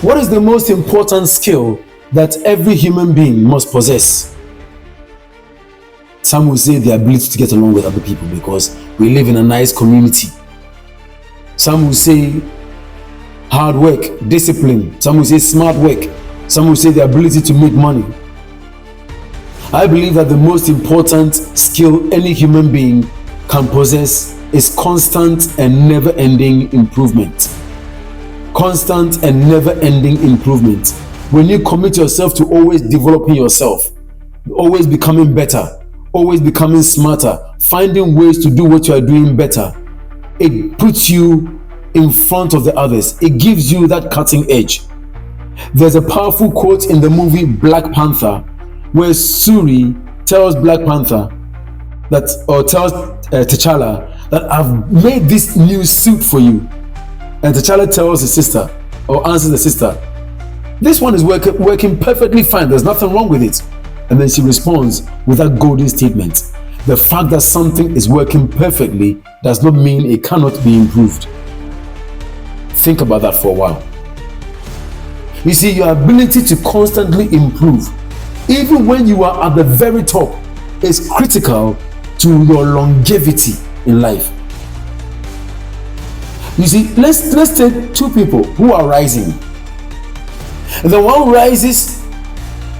What is the most important skill that every human being must possess? Some will say the ability to get along with other people because we live in a nice community. Some will say hard work, discipline. Some will say smart work. Some will say the ability to make money. I believe that the most important skill any human being can possess is constant and never-ending improvement. Constant and never-ending improvement. When you commit yourself to always developing yourself, always becoming better, always becoming smarter, finding ways to do what you are doing better, it puts you in front of the others. It gives you that cutting edge. There's a powerful quote in the movie Black Panther where Shuri tells Black Panther tells T'Challa that I've made this new suit for you. And T'Challa tells his sister, or answers the sister, this one is working perfectly fine. There's nothing wrong with it. And then she responds with that golden statement. The fact that something is working perfectly does not mean it cannot be improved. Think about that for a while. You see, your ability to constantly improve, even when you are at the very top, is critical to your longevity in life. You see, let's take two people who are rising. The one rises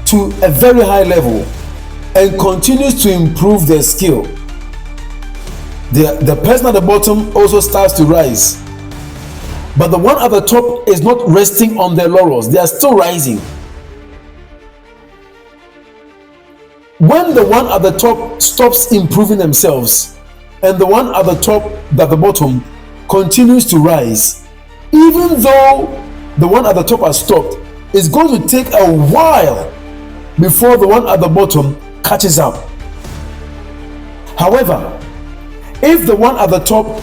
to a very high level and continues to improve their skill. The person at the bottom also starts to rise. But the one at the top is not resting on their laurels. They are still rising. When the one at the top stops improving themselves and the one at the bottom continues to rise, even though the one at the top has stopped, it's going to take a while before the one at the bottom catches up. However, if the one at the top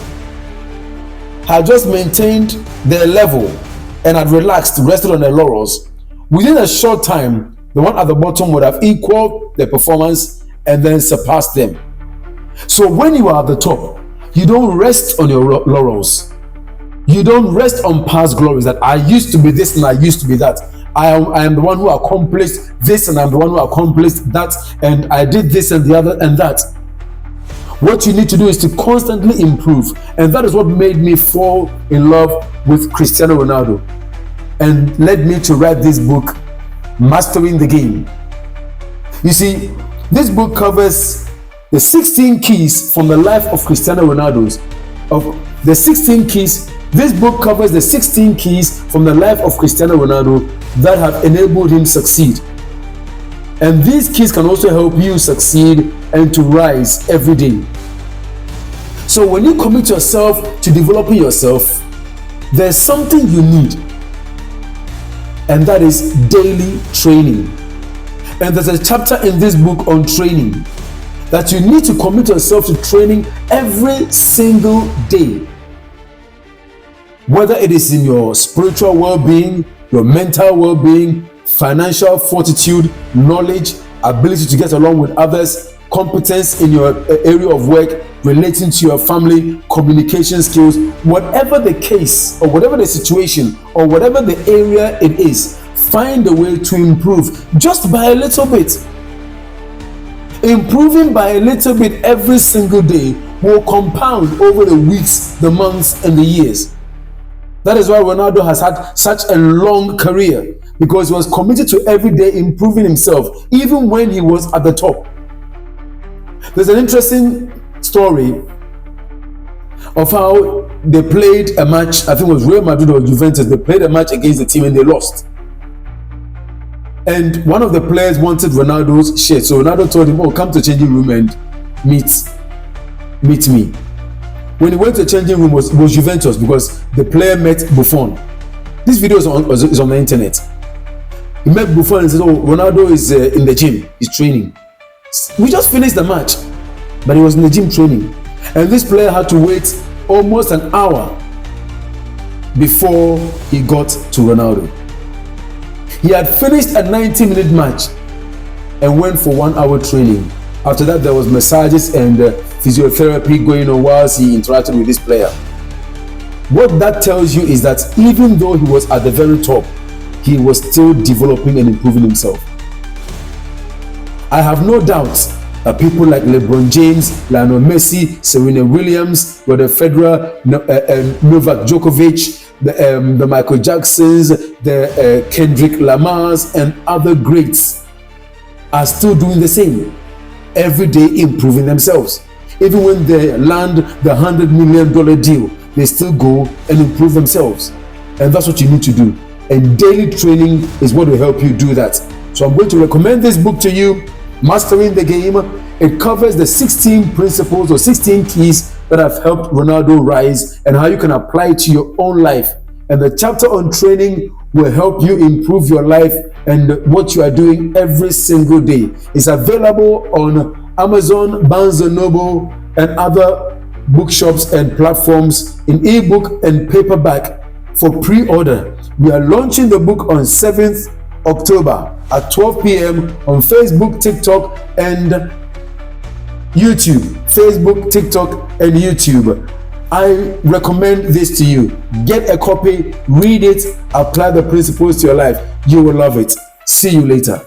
had just maintained their level and had relaxed, rested on their laurels, within a short time, the one at the bottom would have equaled their performance and then surpassed them. So when you are at the top, you don't rest on your laurels. You don't rest on past glories that I used to be this and I used to be that. I am the one who accomplished this and I'm the one who accomplished that and I did this and the other and that. What you need to do is to constantly improve, and that is what made me fall in love with Cristiano Ronaldo and led me to write this book, Mastering the Game. You see, this book covers the 16 keys from the life of Cristiano Ronaldo. This book covers the 16 keys from the life of Cristiano Ronaldo that have enabled him succeed. And these keys can also help you succeed and to rise every day. So when you commit yourself to developing yourself, there's something you need, and that is daily training. And there's a chapter in this book on training, that you need to commit yourself to training every single day. Whether it is in your spiritual well-being, your mental well-being, financial fortitude, knowledge, ability to get along with others, competence in your area of work, relating to your family, communication skills, whatever the case or whatever the situation or whatever the area it is, find a way to improve just by a little bit. Improving by a little bit every single day will compound over the weeks, the months, and the years. That is why Ronaldo has had such a long career, because he was committed to every day improving himself, even when he was at the top. There's an interesting story of how they played a match. I think it was Real Madrid or Juventus. They played a match against the team and they lost. And one of the players wanted Ronaldo's shirt. So Ronaldo told him, "Oh, come to the changing room and meet me." When he went to the changing room, was Juventus, because the player met Buffon. This video is on the internet. He met Buffon and said, "Oh, Ronaldo is in the gym. He's training. We just finished the match, but he was in the gym training." And this player had to wait almost an hour before he got to Ronaldo. He had finished a 90-minute match and went for 1 hour training. After that, there was massages and physiotherapy going on whilst he interacted with this player. What that tells you is that even though he was at the very top, he was still developing and improving himself. I have no doubt that people like LeBron James, Lionel Messi, Serena Williams, Roger Federer, Novak Djokovic, the Michael Jacksons, the Kendrick Lamars, and other greats are still doing the same, every day improving themselves. Even when they land the $100 million deal, they still go and improve themselves. And that's what you need to do. And daily training is what will help you do that. So I'm going to recommend this book to you, Mastering the Game. It covers the 16 principles or 16 keys that have helped Ronaldo rise and how you can apply it to your own life. And the chapter on training will help you improve your life and what you are doing every single day. It's available on Amazon, Barnes & Noble, and other bookshops and platforms in ebook and paperback for pre-order. We are launching the book on 7th October at 12 p.m. on Facebook, TikTok, and YouTube. Facebook, TikTok, and YouTube. I recommend this to you. Get a copy, read it, apply the principles to your life. You will love it. See you later.